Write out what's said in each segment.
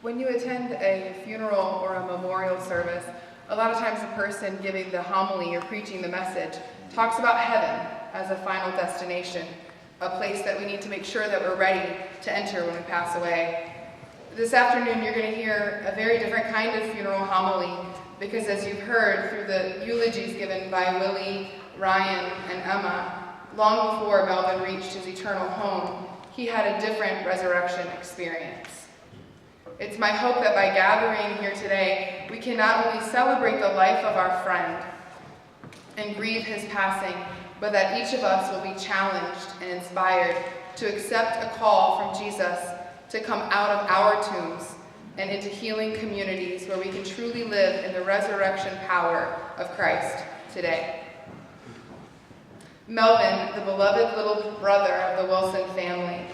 When you attend a funeral or a memorial service, a lot of times the person giving the homily or preaching the message talks about heaven as a final destination, a place that we need to make sure that we're ready to enter when we pass away. This afternoon you're going to hear a very different kind of funeral homily because, as you've heard through the eulogies given by Willie, Ryan, and Emma, long before Melvin reached his eternal home, he had a different resurrection experience. It's my hope that by gathering here today, we can not only celebrate the life of our friend and grieve his passing, but that each of us will be challenged and inspired to accept a call from Jesus to come out of our tombs and into healing communities where we can truly live in the resurrection power of Christ today. Melvin, the beloved little brother of the Wilson family,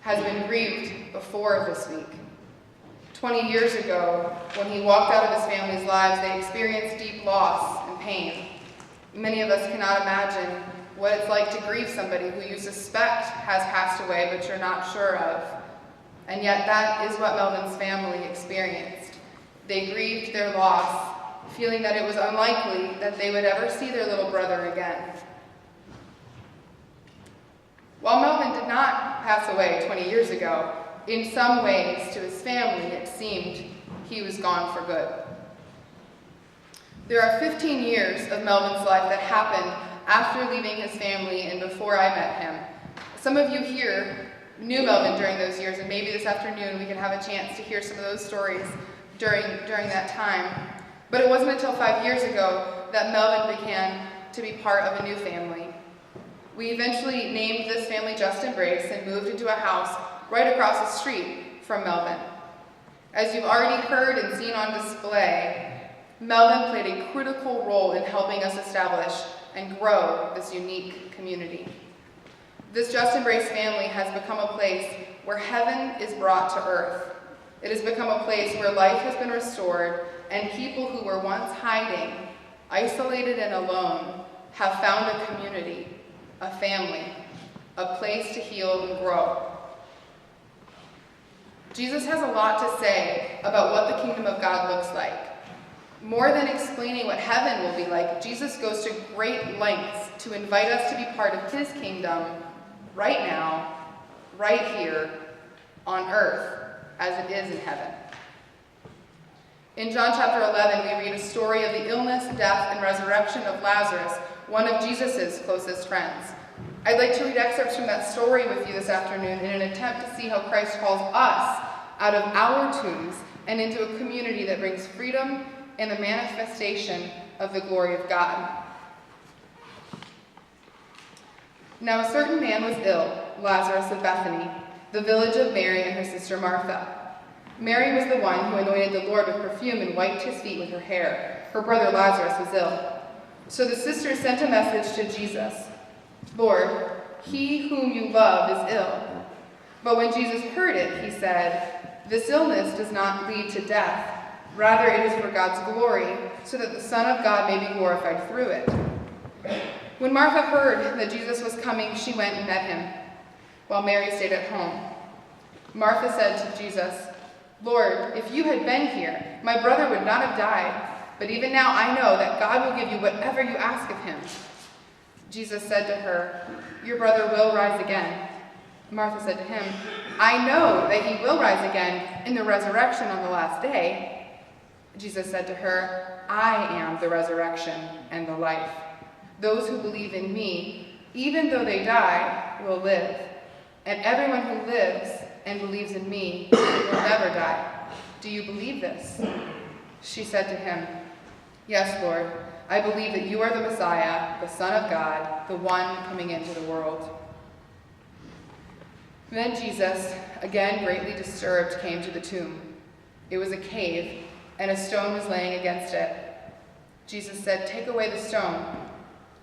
has been grieved before this week. 20 years ago, when he walked out of his family's lives, they experienced deep loss and pain. Many of us cannot imagine what it's like to grieve somebody who you suspect has passed away, but you're not sure of. And yet that is what Melvin's family experienced. They grieved their loss, feeling that it was unlikely that they would ever see their little brother again. While Melvin did not pass away 20 years ago, in some ways, to his family, it seemed he was gone for good. There are 15 years of Melvin's life that happened after leaving his family and before I met him. Some of you here knew Melvin during those years, and maybe this afternoon we can have a chance to hear some of those stories during that time. But it wasn't until 5 years ago that Melvin began to be part of a new family. We eventually named this family JUSTembrace and moved into a house right across the street from Melvin. As you've already heard and seen on display, Melvin played a critical role in helping us establish and grow this unique community. This JUSTembrace family has become a place where heaven is brought to earth. It has become a place where life has been restored, and people who were once hiding, isolated and alone, have found a community, a family, a place to heal and grow. Jesus has a lot to say about what the kingdom of God looks like. More than explaining what heaven will be like, Jesus goes to great lengths to invite us to be part of his kingdom right now, right here, on earth, as it is in heaven. In John chapter 11, we read a story of the illness, death, and resurrection of Lazarus, one of Jesus' closest friends. I'd like to read excerpts from that story with you this afternoon in an attempt to see how Christ calls us out of our tombs and into a community that brings freedom and the manifestation of the glory of God. Now a certain man was ill, Lazarus of Bethany, the village of Mary and her sister Martha. Mary was the one who anointed the Lord with perfume and wiped his feet with her hair. Her brother Lazarus was ill. So the sisters sent a message to Jesus. Lord, he whom you love is ill. But when Jesus heard it, he said, this illness does not lead to death. Rather, it is for God's glory, so that the Son of God may be glorified through it. When Martha heard that Jesus was coming, she went and met him, while Mary stayed at home. Martha said to Jesus, Lord, if you had been here, my brother would not have died. But even now I know that God will give you whatever you ask of him. Jesus said to her, your brother will rise again. Martha said to him, I know that he will rise again in the resurrection on the last day. Jesus said to her, I am the resurrection and the life. Those who believe in me, even though they die, will live. And everyone who lives and believes in me will never die. Do you believe this? She said to him, yes, Lord. I believe that you are the Messiah, the Son of God, the one coming into the world. Then Jesus, again greatly disturbed, came to the tomb. It was a cave, and a stone was laying against it. Jesus said, take away the stone.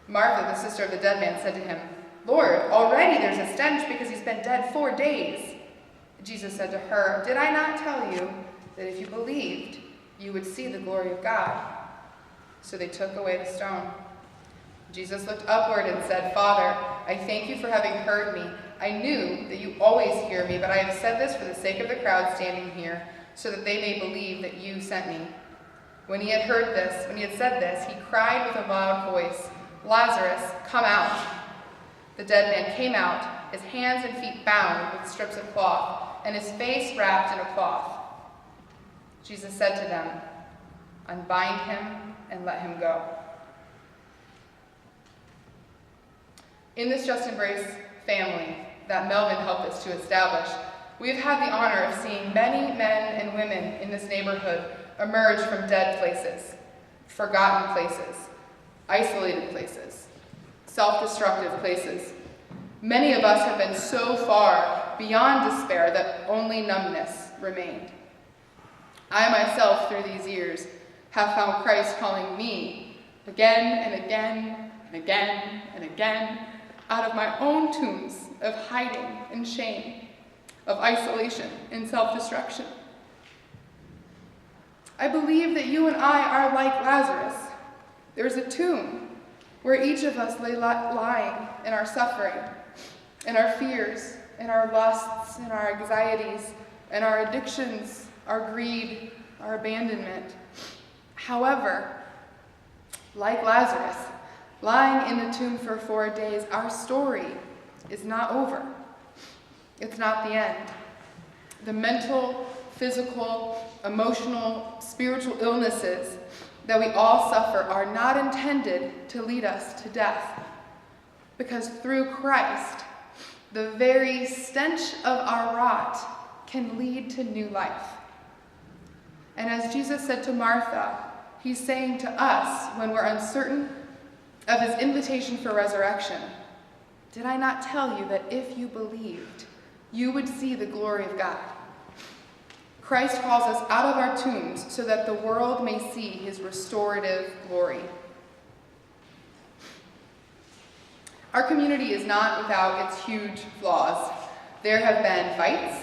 Martha, the sister of the dead man, said to him, Lord, already there's a stench because he's been dead 4 days. Jesus said to her, did I not tell you that if you believed, you would see the glory of God? So they took away the stone. Jesus looked upward and said, Father, I thank you for having heard me. I knew that you always hear me, but I have said this for the sake of the crowd standing here, so that they may believe that you sent me." When he had said this, he cried with a loud voice, "Lazarus, come out." The dead man came out, his hands and feet bound with strips of cloth, and his face wrapped in a cloth. Jesus said to them, "Unbind him and let him go." In this JUSTembrace family that Melvin helped us to establish, we've had the honor of seeing many men and women in this neighborhood emerge from dead places, forgotten places, isolated places, self-destructive places. Many of us have been so far beyond despair that only numbness remained. I myself, through these years, have found Christ calling me again and again and again and again out of my own tombs of hiding and shame, of isolation and self-destruction. I believe that you and I are like Lazarus. There's a tomb where each of us lay lying in our suffering, in our fears, in our lusts, in our anxieties, in our addictions, our greed, our abandonment. However, like Lazarus, lying in the tomb for 4 days, our story is not over. It's not the end. The mental, physical, emotional, spiritual illnesses that we all suffer are not intended to lead us to death, because through Christ, the very stench of our rot can lead to new life. And as Jesus said to Martha, he's saying to us when we're uncertain of his invitation for resurrection, "Did I not tell you that if you believed, you would see the glory of God?" Christ calls us out of our tombs so that the world may see his restorative glory. Our community is not without its huge flaws. There have been fights,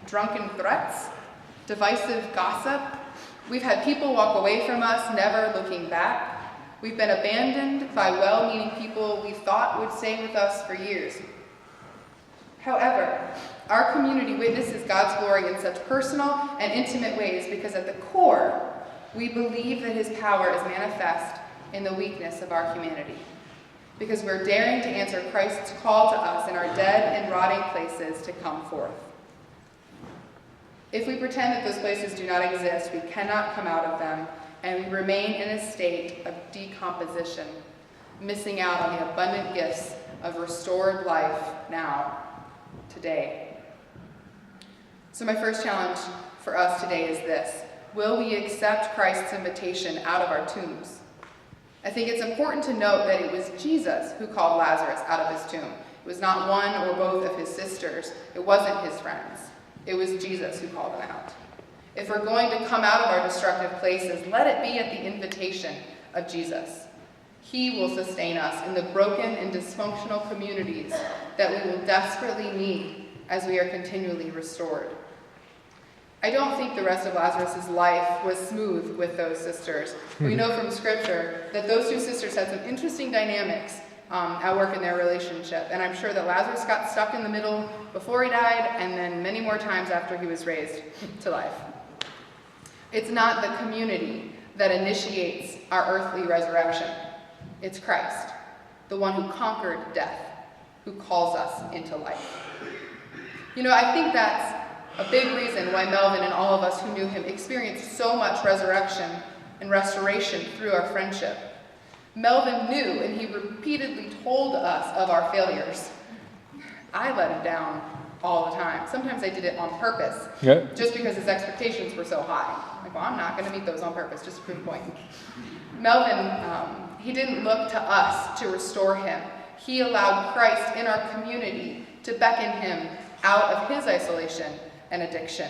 drunken threats, divisive gossip. We've had people walk away from us, never looking back. We've been abandoned by well-meaning people we thought would stay with us for years. However, our community witnesses God's glory in such personal and intimate ways because at the core, we believe that his power is manifest in the weakness of our humanity. Because we're daring to answer Christ's call to us in our dead and rotting places to come forth. If we pretend that those places do not exist, we cannot come out of them, and we remain in a state of decomposition, missing out on the abundant gifts of restored life now, today. So my first challenge for us today is this: will we accept Christ's invitation out of our tombs? I think it's important to note that it was Jesus who called Lazarus out of his tomb. It was not one or both of his sisters. It wasn't his friends. It was Jesus who called him out. If we're going to come out of our destructive places, let it be at the invitation of Jesus. He will sustain us in the broken and dysfunctional communities that we will desperately need as we are continually restored. I don't think the rest of Lazarus' life was smooth with those sisters. We know from Scripture that those two sisters had some interesting dynamics at work in their relationship, and I'm sure that Lazarus got stuck in the middle before he died, and then many more times after he was raised to life. It's not the community that initiates our earthly resurrection. It's Christ, the one who conquered death, who calls us into life. You know, I think that's a big reason why Melvin and all of us who knew him experienced so much resurrection and restoration through our friendship. Melvin knew, and he repeatedly told us of our failures. I let him down all the time. Sometimes I did it on purpose, just because his expectations were so high. Like, well, I'm not going to meet those on purpose, just to prove a point. Melvin, he didn't look to us to restore him. He allowed Christ in our community to beckon him out of his isolation and addiction.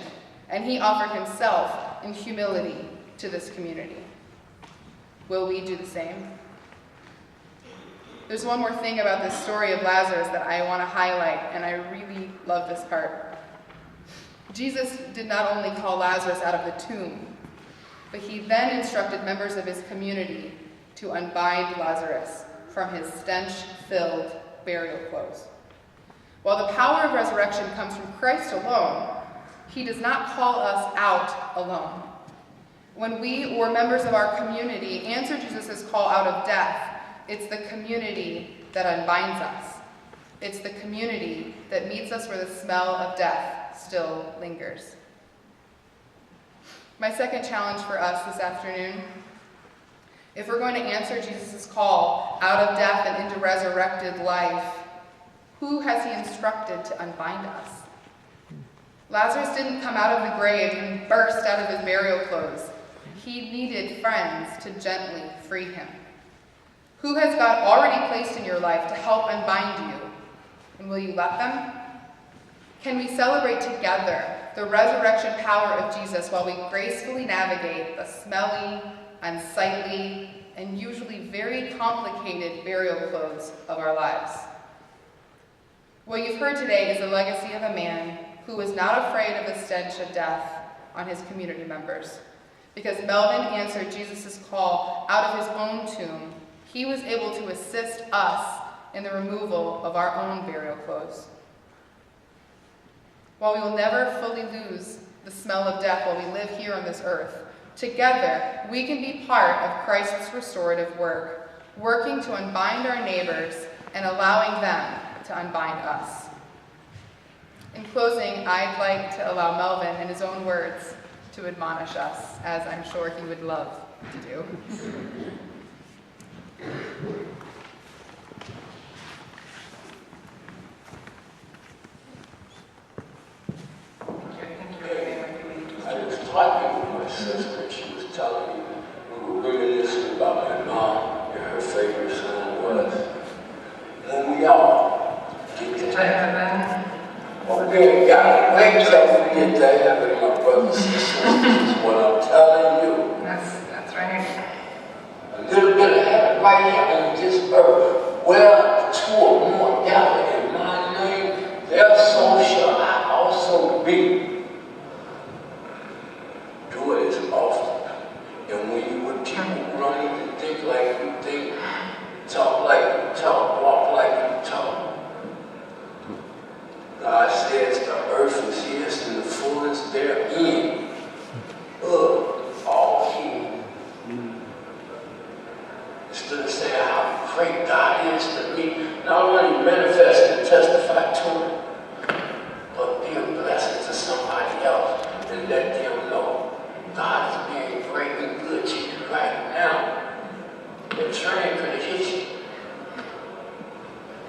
And he offered himself in humility to this community. Will we do the same? There's one more thing about this story of Lazarus that I want to highlight, and I really love this part. Jesus did not only call Lazarus out of the tomb, but he then instructed members of his community to unbind Lazarus from his stench-filled burial clothes. While the power of resurrection comes from Christ alone, he does not call us out alone. When we or members of our community answer Jesus' call out of death, it's the community that unbinds us. It's the community that meets us where the smell of death still lingers. My second challenge for us this afternoon: if we're going to answer Jesus' call out of death and into resurrected life, who has he instructed to unbind us? Lazarus didn't come out of the grave and burst out of his burial clothes. He needed friends to gently free him. Who has God already placed in your life to help unbind you? And will you let them? Can we celebrate together the resurrection power of Jesus while we gracefully navigate the smelly, unsightly, and usually very complicated burial clothes of our lives? What you've heard today is the legacy of a man who was not afraid of the stench of death on his community members. Because Melvin answered Jesus' call out of his own tomb, he was able to assist us in the removal of our own burial clothes. While we will never fully lose the smell of death while we live here on this earth, together we can be part of Christ's restorative work, working to unbind our neighbors and allowing them to unbind us. In closing, I'd like to allow Melvin, in his own words, to admonish us, as I'm sure he would love to do. I was talking with my sister, and she was telling me, we were reminiscing about my mom and her favorite song was, when we all get to heaven. Okay, God, wait till we get to heaven, my brothers and sisters, is what I'm telling you. That's right. A little bit of heaven right here on this earth, where two or more gather in my name, there so shall I also be. Do it as often. And when you with people running and think like you think, talk like you talk, walk like you talk. God says the earth is his and the fullness therein. All here. Instead of saying how great God is to me, not only manifest and testify to him, but be a blessing to somebody else and let them know God is being great and good to you right now. The train could have hit you.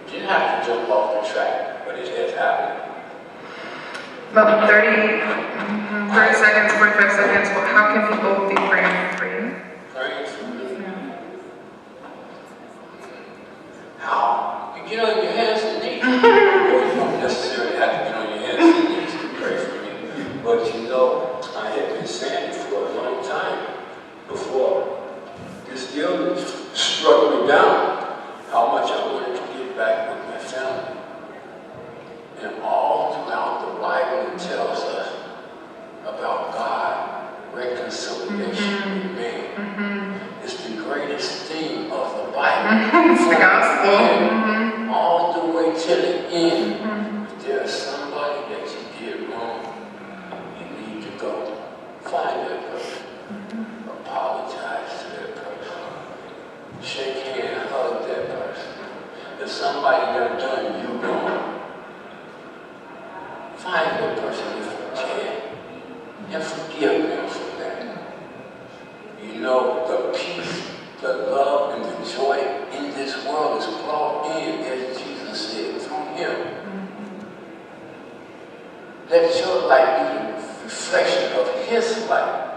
You didn't have to jump off the track, but it has happened. About 30 seconds, 45 seconds. Well, how can people be praying for you? Praying for me. How? You get on your hands and knees. Well, you don't necessarily have to get on your hands and knees to pray for me. But you know, I had been saying it for a long time before this illness struck me down, how much I wanted to get back with my family. And all throughout the Bible it tells us about God, reconciliation with man. It's the greatest theme of the Bible. It's the gospel. All the way to the end. If there's somebody that you did wrong, you need to go find that person. Apologize to that person. Shake hand, hug that person. If somebody done you wrong, find that person if you can and forgive them for that. You know, the peace, the love, and the joy in this world is brought in, as Jesus said, through him. Let your light be a reflection of his light.